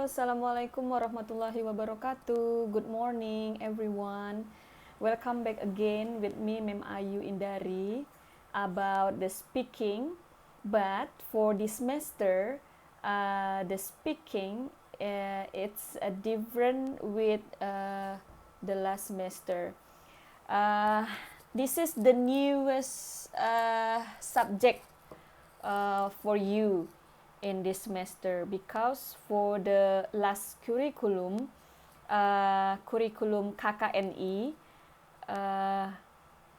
Assalamualaikum warahmatullahi wabarakatuh. Good morning, everyone. Welcome back again with me, Mem Ayu Indari, about the speaking. But for this semester, the speaking it's different with the last semester. Uh, this is the newest subject for you in this semester, because for the last curriculum KKNI, uh,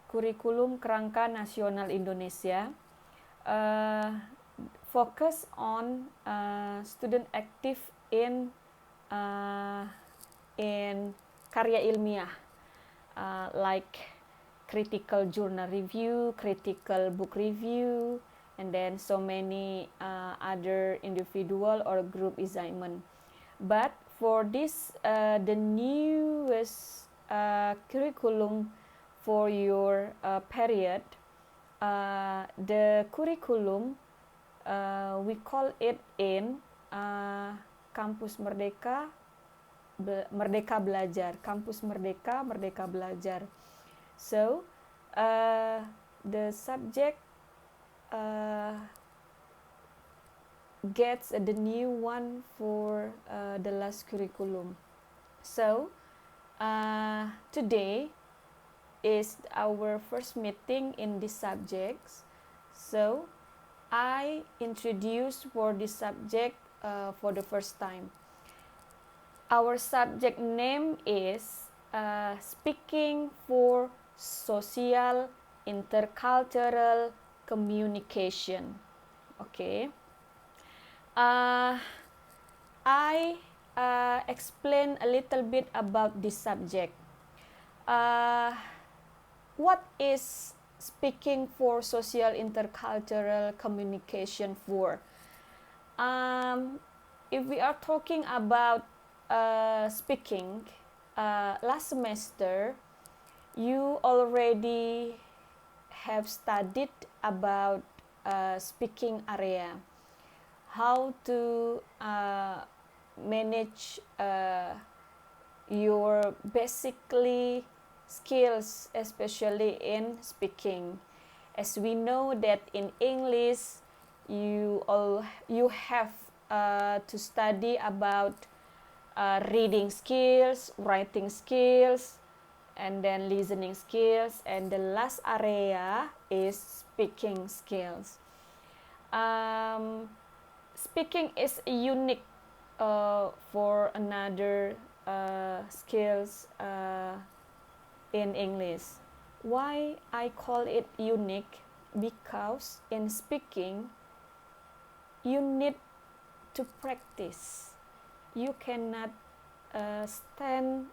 kurikulum Kerangka Nasional Indonesia, focus on student active in karya ilmiah, like critical journal review, critical book review, and then so many other individual or group assignment. But for this, the newest curriculum for your period, the curriculum we call it in Kampus Merdeka, Merdeka Belajar, Kampus Merdeka, Merdeka Belajar. So the subject gets the new one for the last curriculum. So today is our first meeting in this subjects. So I introduced for this subject for the first time. Our subject name is Speaking for Social Intercultural Communication. Okay. I explain a little bit about this subject. What is speaking for social intercultural communication for? If we are talking about speaking, last semester you already have studied about speaking area, how to manage your basically skills, especially in speaking. As we know that in English you have to study about reading skills, writing skills, and then listening skills, and the last area is speaking skills. Speaking is unique for another skills in English. Why I call it unique? Because in speaking you need to practice. You cannot stand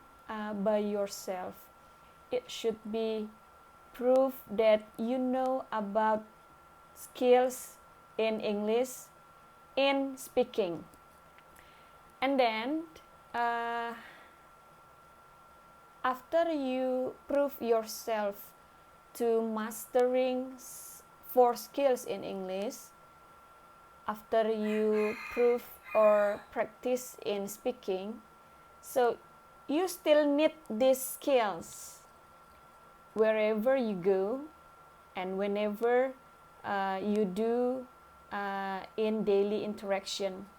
by yourself. It should be proof that you know about skills in English in speaking. And then after you prove yourself to mastering 4 skills in English, after you prove or practice in speaking, so you still need these skills wherever you go and whenever you do in daily interaction.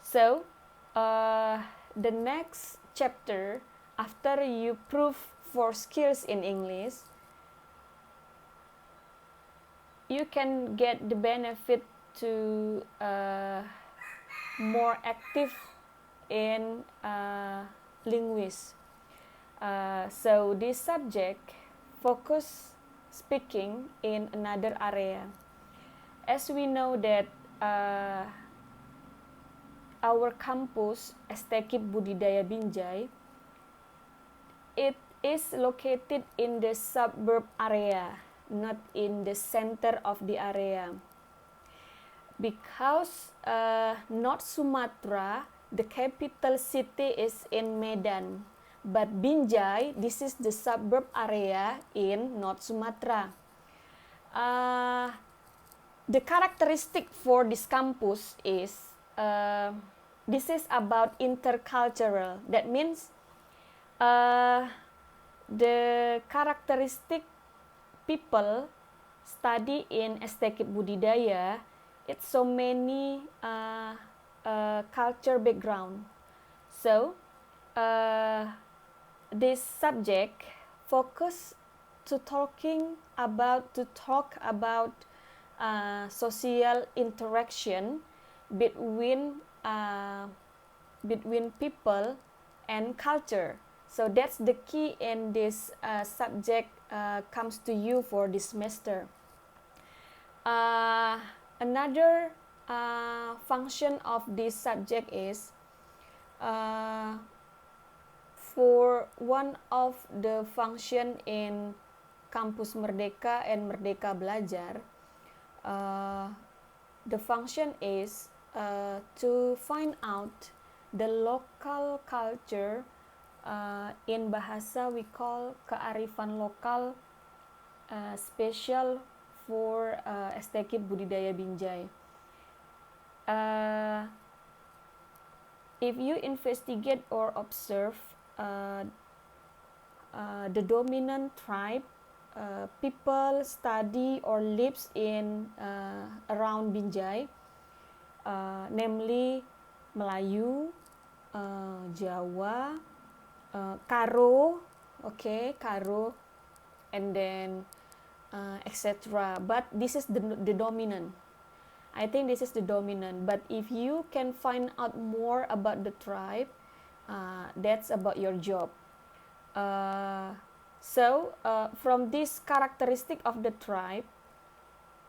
So the next chapter, after you prove 4 skills in English, you can get the benefit to more active in linguistics. So this subject focus speaking in another area. As we know that our campus Esteqib Budidaya Binjai, it is located in the suburb area, not in the center of the area. Because North Sumatra, the capital city is in Medan, but Binjai, this is the suburb area in North Sumatra. The characteristic for this campus is this is about intercultural. That means the characteristic people study in Estekip Budidaya, it's so many culture background. So this subject focus to talk about social interaction between people and culture. So that's the key in this subject comes to you for this semester. Another function of this subject is for one of the function in Kampus Merdeka and Merdeka Belajar, the function is to find out the local culture. In bahasa we call kearifan lokal, special for Estekip Budidaya Binjai. If you investigate or observe the dominant tribe, people study or lives in around Binjai, namely Melayu, Jawa, Karo, Karo, and then etc. But this is the dominant. I think this is the dominant. But if you can find out more about the tribe, that's about your job. So from this characteristic of the tribe,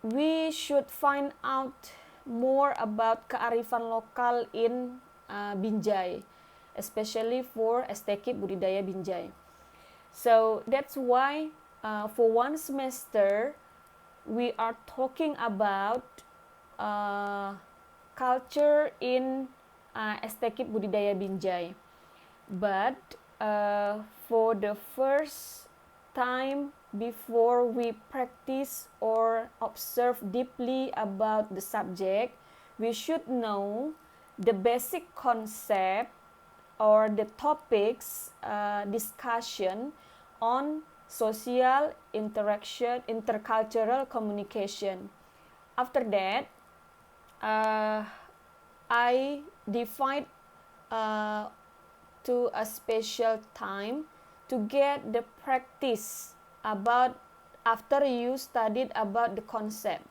we should find out more about kearifan lokal in Binjai, especially for Estekip Budidaya Binjai. So that's why for one semester we are talking about culture in Estekip Budidaya Binjai. But for the first time before we practice or observe deeply about the subject, we should know the basic concept or the topics discussion on social interaction, intercultural communication. After that, I divide to a special time to get the practice about after you studied about the concept.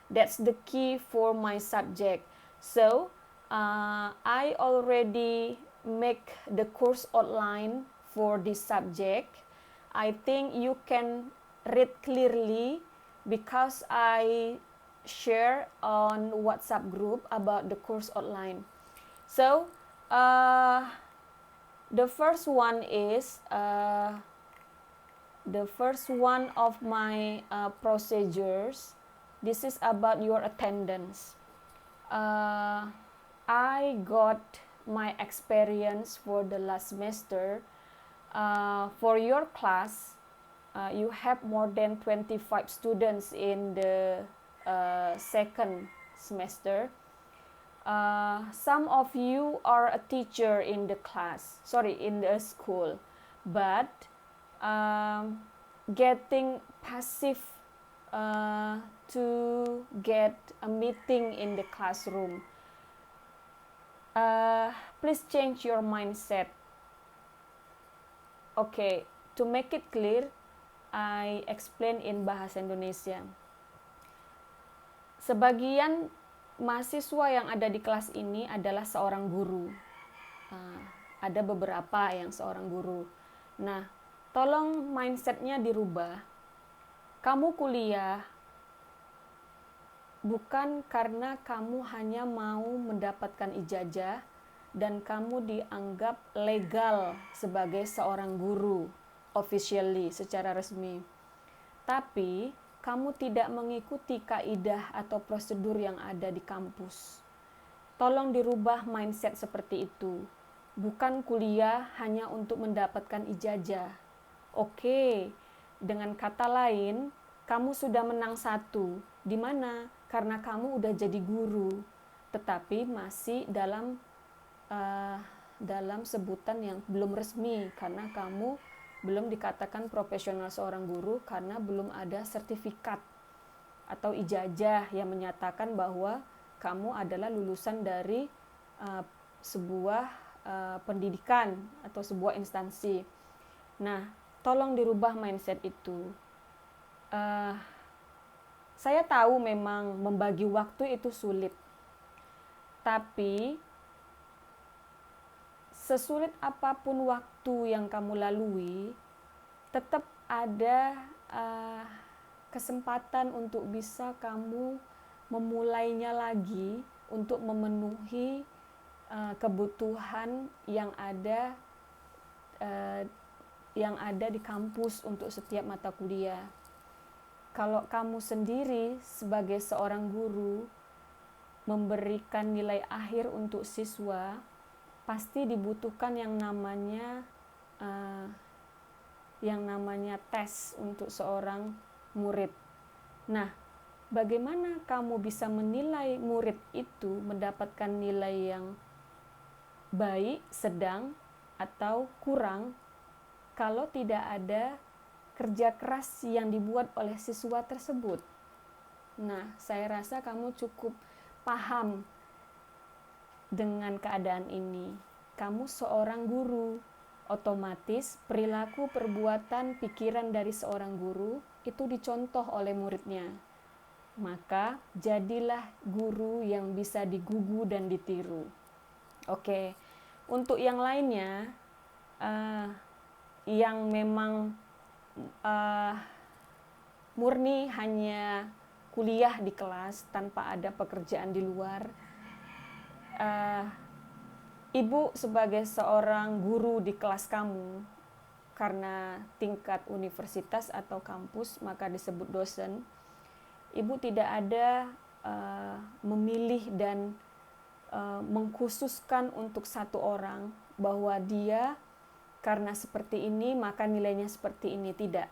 That's the key for my subject. So I already make the course outline for this subject. I think you can read clearly because I share on WhatsApp group about the course outline. So the first one is the first one of my procedures. This is about your attendance. I got my experience for the last semester. For your class, you have more than 25 students in the second semester. Some of you are a teacher in the class, in the school, but getting passive to get a meeting in the classroom. Please change your mindset. Okay, to make it clear, I explain in bahasa Indonesia. Sebagian mahasiswa yang ada di kelas ini adalah seorang guru. Ada beberapa yang seorang guru. Nah, tolong mindsetnya dirubah. Kamu kuliah bukan karena kamu hanya mau mendapatkan ijazah dan kamu dianggap legal sebagai seorang guru officially, secara resmi. Tapi kamu tidak mengikuti kaidah atau prosedur yang ada di kampus. Tolong dirubah mindset seperti itu. Bukan kuliah hanya untuk mendapatkan ijazah. Oke, dengan kata lain, kamu sudah menang 1. Di mana? Karena kamu udah jadi guru, tetapi masih dalam dalam sebutan yang belum resmi, karena kamu belum dikatakan profesional seorang guru karena belum ada sertifikat atau ijazah yang menyatakan bahwa kamu adalah lulusan dari sebuah pendidikan atau sebuah instansi. Nah, tolong dirubah mindset itu. Saya tahu memang membagi waktu itu sulit, tapi sesulit apapun waktu yang kamu lalui, tetap ada kesempatan untuk bisa kamu memulainya lagi untuk memenuhi kebutuhan yang ada di kampus untuk setiap mata kuliah. Kalau kamu sendiri sebagai seorang guru memberikan nilai akhir untuk siswa, pasti dibutuhkan yang namanya tes untuk seorang murid. Nah, bagaimana kamu bisa menilai murid itu mendapatkan nilai yang baik, sedang, atau kurang kalau tidak ada kerja keras yang dibuat oleh siswa tersebut? Nah, saya rasa kamu cukup paham dengan keadaan ini. Kamu seorang guru, otomatis perilaku, perbuatan, pikiran dari seorang guru itu dicontoh oleh muridnya. Maka jadilah guru yang bisa digugu dan ditiru. Oke, untuk yang lainnya, yang memang murni hanya kuliah di kelas tanpa ada pekerjaan di luar, ibu sebagai seorang guru di kelas kamu, karena tingkat universitas atau kampus maka disebut dosen, ibu tidak ada memilih dan mengkhususkan untuk satu orang bahwa dia karena seperti ini maka nilainya seperti ini. Tidak.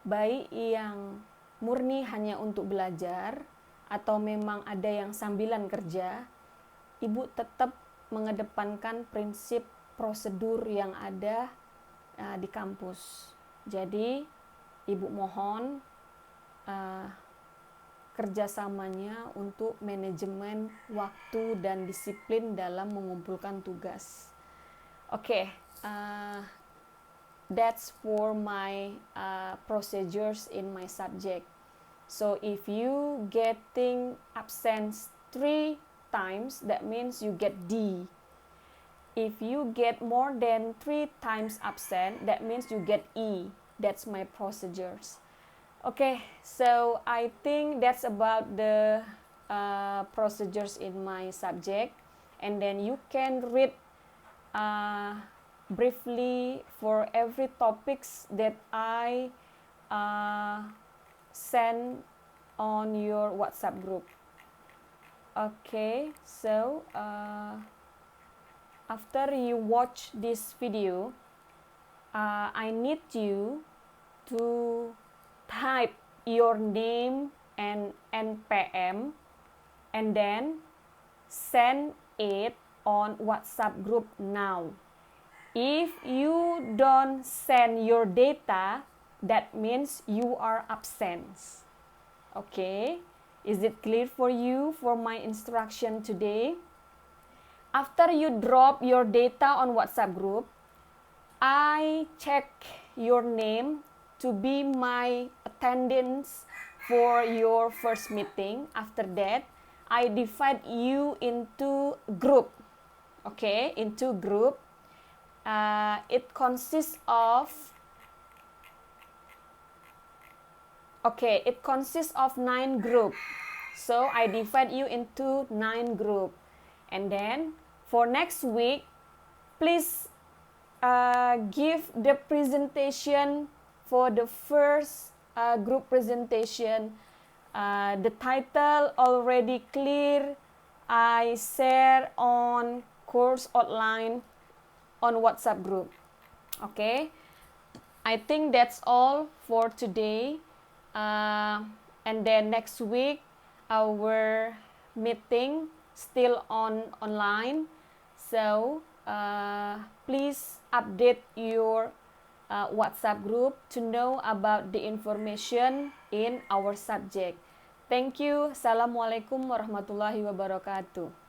Baik yang murni hanya untuk belajar atau memang ada yang sambilan kerja, ibu tetap mengedepankan prinsip prosedur yang ada di kampus. Jadi ibu mohon kerjasamanya untuk manajemen waktu dan disiplin dalam mengumpulkan tugas. Oke, that's for my procedures in my subject. So if you getting absence 3 times, that means you get D. If you get more than 3 times absent, that means you get E. That's my procedures. Okay, so I think that's about the procedures in my subject, and then you can read briefly for every topics that I send on your WhatsApp group. Okay, so after you watch this video, I need you to type your name and NPM and then send it on WhatsApp group now. If you don't send your data, that means you are absent. Okay, is it clear for you for my instruction today? After you drop your data on WhatsApp group, I check your name to be my attendance for your first meeting. After that, I divide you into group. Okay, into group. It consists of 9 group. So I divide you into 9 group. And then for next week, please give the presentation for the first group presentation. The title already clear. I share on course outline on WhatsApp group. Okay, I think that's all for today. And then next week our meeting still online. So please update your WhatsApp group to know about the information in our subject. Thank you. Assalamualaikum warahmatullahi wabarakatuh.